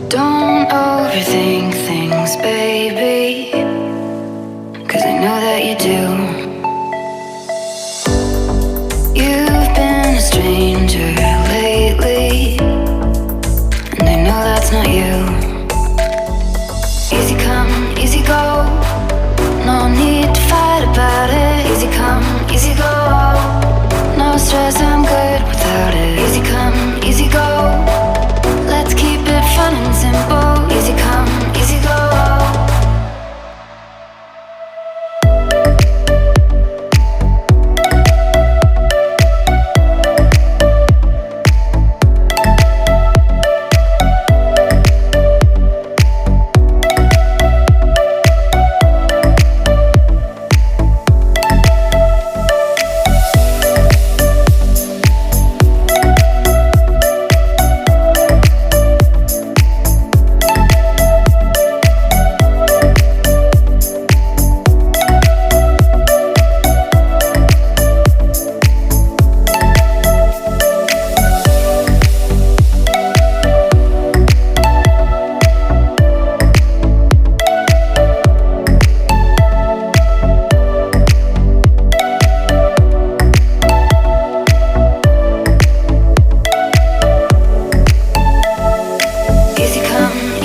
Don't overthink things, baby, 'cause I know that you do. You've been a stranger lately, and I know that's not you. Easy come, easy go, no need to fight about it. Easy come, easy go, no stress, I'm good without it. Easy come, easy go, let's keep it fun and simple. Easy come, easy go.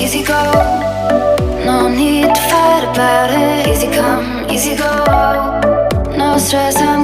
Easy go, no need to fight about it. Easy come, easy go, no stress, I'm